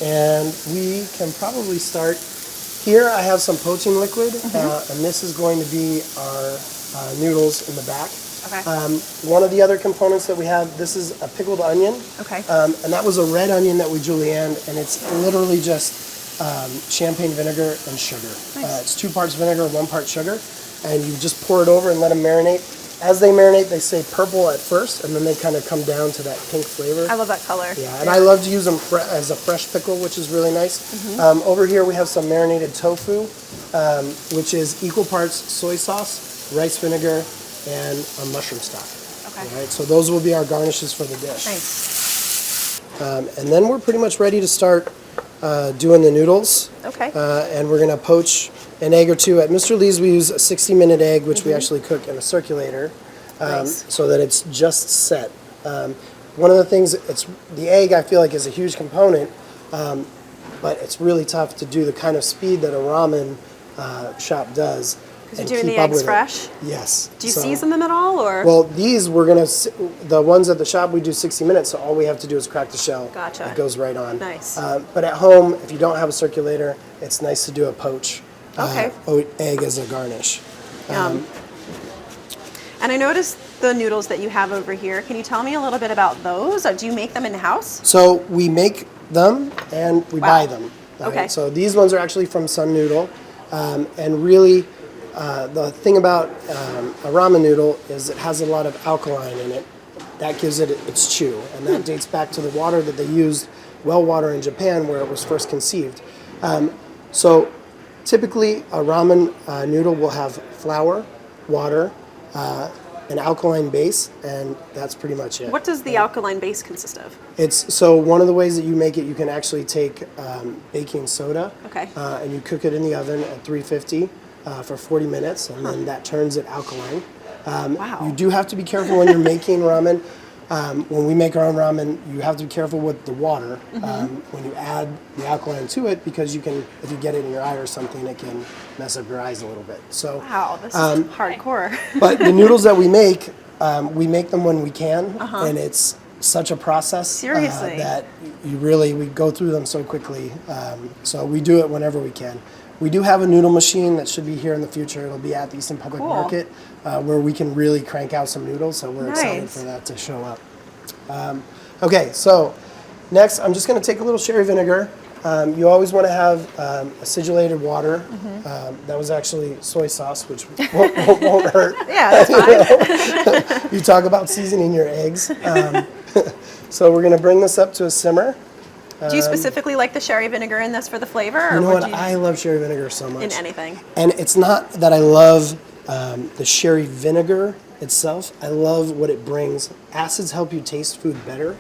And we can probably start. Here I have some poaching liquid, and this is going to be our noodles in the back. Okay. One of the other components that we have, this is a pickled onion. Okay. And that was a red onion that we julienned, and it's literally just champagne vinegar and sugar. Nice. It's 2 parts vinegar, 1 part sugar, and you just pour it over and let them marinate. As they marinate, they stay purple at first, and then they kind of come down to that pink flavor. I love that color. Yeah, and I love to use them as a fresh pickle, which is really nice. Over here we have some marinated tofu, which is equal parts soy sauce, rice vinegar, and a mushroom stock. Okay. All right, so those will be our garnishes for the dish. Nice. And then we're pretty much ready to start doing the noodles. Okay. And we're going to poach an egg or two. At Mr. Lee's we use a 60-minute egg, which we actually cook in a circulator, Nice. so that it's just set. One of the things, the egg I feel like is a huge component, but it's really tough to do the kind of speed that a ramen shop does. Because you're doing the eggs fresh? Yes. Do you season them at all, or? Well, these the ones at the shop we do 60 minutes, so all we have to do is crack the shell. Gotcha. It goes right on. Nice. But at home, if you don't have a circulator, it's nice to do a poach Okay. egg as a garnish. And I noticed the noodles that you have over here. Can you tell me a little bit about those? Do you make them in-house? So we make them and we buy them. Okay. Right? So these ones are actually from Sun Noodle, and really. The thing about a ramen noodle is it has a lot of alkaline in it. That gives it its chew, and that dates back to the water that they used, well water in Japan, where it was first conceived. So typically a ramen noodle will have flour, water, an alkaline base, and that's pretty much it. What does the alkaline base consist of? So one of the ways that you make it, you can actually take baking soda, Okay. And you cook it in the oven at 350. For 40 minutes, and then that turns it alkaline. Wow. You do have to be careful when you're making ramen. When we make our own ramen, you have to be careful with the water when you add the alkaline to it, because you can, if you get it in your eye or something, it can mess up your eyes a little bit. So, Wow, this is hardcore. but the noodles that we make them when we can, and it's such a process Seriously. that we go through them so quickly. So we do it whenever we can. We do have a noodle machine that should be here in the future. It'll be at the Easton Public Market, where we can really crank out some noodles, so we're excited for that to show up. Okay, so next I'm just going to take a little sherry vinegar. You always want to have acidulated water. That was actually soy sauce, which won't hurt. Yeah, that's fine. You talk about seasoning your eggs. So we're going to bring this up to a simmer. Do you specifically like the sherry vinegar in this for the flavor? Or You know what? I love sherry vinegar so much. in anything? And it's not that I love the sherry vinegar itself. I love what it brings. Acids help you taste food better.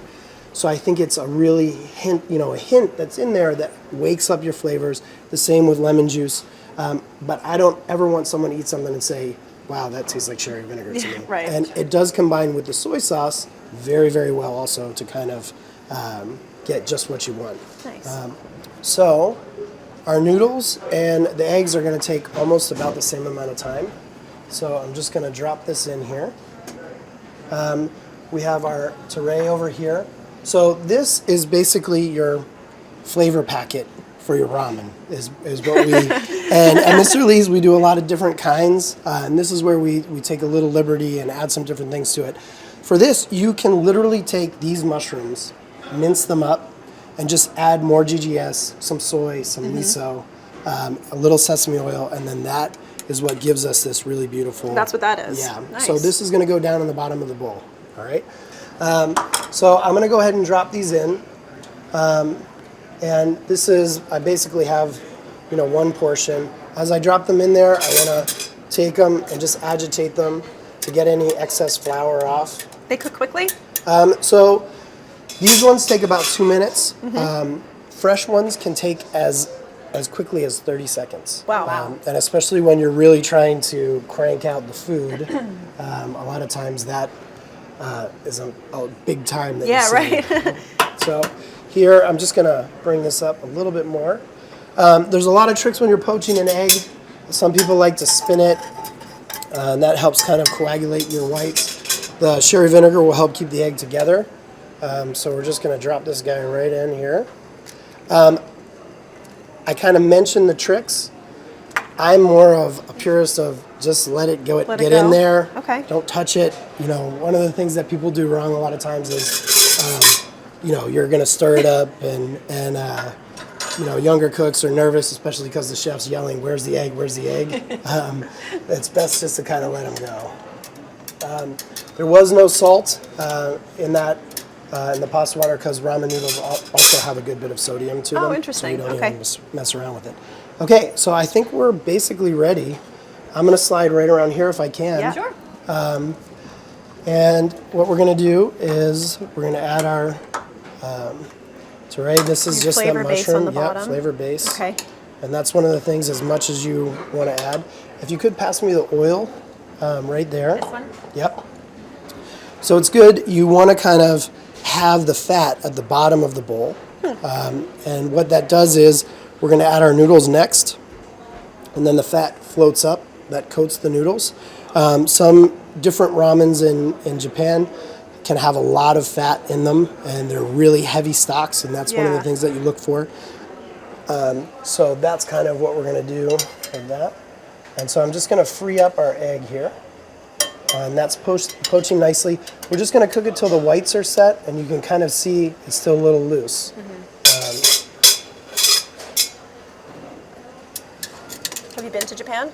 So I think it's a really a hint that's in there that wakes up your flavors. The same with lemon juice. But I don't ever want someone to eat something and say, wow, that tastes like sherry vinegar to me. Right. And it does combine with the soy sauce very, very well also to kind of get just what you want. Nice. So our noodles and the eggs are going to take almost about the same amount of time. So I'm just going to drop this in here. We have our Tare over here. So this is basically your flavor packet for your ramen is what we, and at Mr. Lee's we do a lot of different kinds, and this is where we take a little liberty and add some different things to it. For this, you can literally take these mushrooms, mince them up, and just add more GGS, some soy, some miso, a little sesame oil, and then that is what gives us this really beautiful. That's what that is. Yeah. Nice. So this is going to go down in the bottom of the bowl. All right. So I'm going to go ahead and drop these in, and this is, I basically have, one portion. As I drop them in there, I want to take them and just agitate them to get any excess flour off. They cook quickly? So these ones take about 2 minutes. Fresh ones can take as quickly as 30 seconds. Wow. And especially when you're really trying to crank out the food, a lot of times that is a big time that you save. Right. So here, I'm just going to bring this up a little bit more. There's a lot of tricks when you're poaching an egg. Some people like to spin it, and that helps kind of coagulate your whites. The sherry vinegar will help keep the egg together. So we're just going to drop this guy right in here. I kind of mentioned the tricks. I'm more of a purist of just let it go, Let it get go. in there. Okay. Don't touch it. You know, one of the things that people do wrong a lot of times is, you know, you're going to stir it up and you know, younger cooks are nervous, especially because the chef's yelling, "Where's the egg? Where's the egg?" It's best just to kind of let them go. There was no salt in the pasta water because ramen noodles also have a good bit of sodium to them. Oh, interesting. So you don't Okay. even mess around with it. Okay, so I think we're basically ready. I'm going to slide right around here if I can. Yeah. Sure. And what we're going to do is we're going to add our Tare. This is Your just that flavor base mushroom. on the bottom. Flavor base. Okay. And that's one of the things, as much as you want to add. If you could pass me the oil right there. This one? Yep. So it's good. You want to kind of have the fat at the bottom of the bowl. And what that does is we're going to add our noodles next. And then the fat floats up. That coats the noodles. Some different ramens in Japan can have a lot of fat in them, and they're really heavy stocks, and that's one of the Yeah. things that you look for. So that's kind of what we're going to do with that. And so I'm just going to free up our egg here. And that's poaching nicely. We're just going to cook it till the whites are set, and you can kind of see it's still a little loose. Have you been to Japan?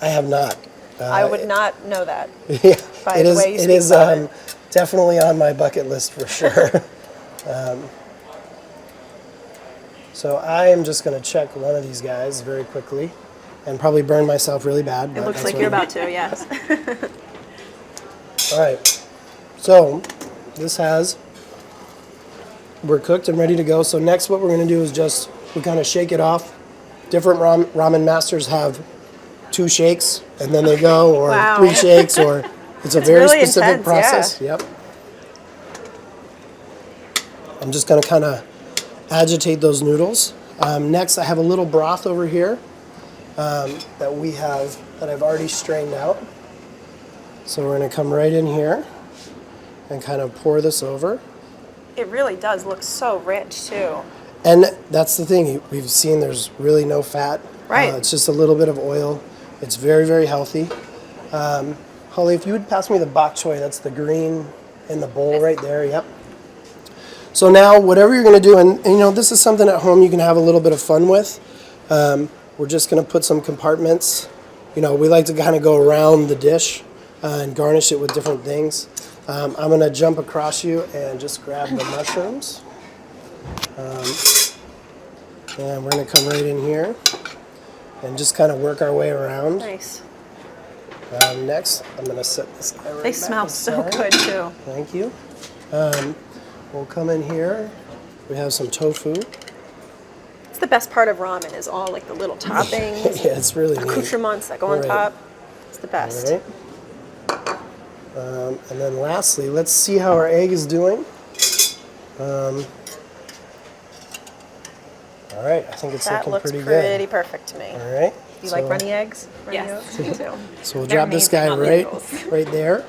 I have not. I would not know that. Yeah, By it the is. way you It speak is about it. definitely on my bucket list for sure. So I am just going to check one of these guys very quickly, and probably burn myself really bad. It but looks that's like what you're I- about to, yes. All right. So this we're cooked and ready to go. So next, what we're going to do is we kind of shake it off. Different ramen masters have 2 shakes and then they go, or Wow. 3 shakes, or it's a very really specific intense, process. Yep. I'm just going to kind of agitate those noodles. Next, I have a little broth over here that I've already strained out. So we're going to come right in here and kind of pour this over. It really does look so rich, too. And that's the thing, we've seen there's really no fat. Right. It's just a little bit of oil. It's very, very healthy. Holly, if you would pass me the bok choy, that's the green in the bowl right there, yep. So now, whatever you're going to do, and you know, this is something at home you can have a little bit of fun with. We're just going to put some compartments. You know, we like to kind of go around the dish and garnish it with different things. I'm going to jump across you and just grab the mushrooms. And we're going to come right in here and just kind of work our way around. Nice. Next, I'm going to set this guy right They back smell so aside. good, too. Thank you. We'll come in here. We have some tofu. It's the best part of ramen is all like the little toppings, Yeah, it's really neat. accoutrements that go on Right. top. It's the best. All right. And then lastly, let's see how our egg is doing. All right, I think it's That looking looks pretty pretty good. perfect to me. All right. You like runny eggs? Runny Yes. yolks? Me too. So we'll They're drop this amazing guy on the right, noodles. right there.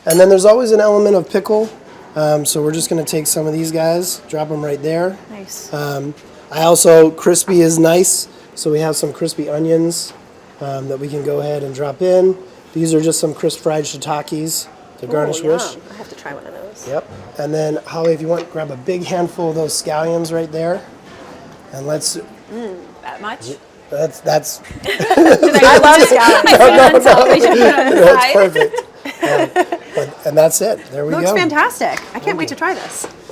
And then there's always an element of pickle. So we're just going to take some of these guys, drop them right there. Nice. Crispy is nice. So we have some crispy onions that we can go ahead and drop in. These are just some crisp fried shiitakes to garnish Ooh, with. yum. I have to try one of those. Yep. And then Holly, if you want, grab a big handful of those scallions right there. And let's, That much? that's I love scallions. That's perfect. And that's it. There we Looks go. fantastic. I can't wait to try this.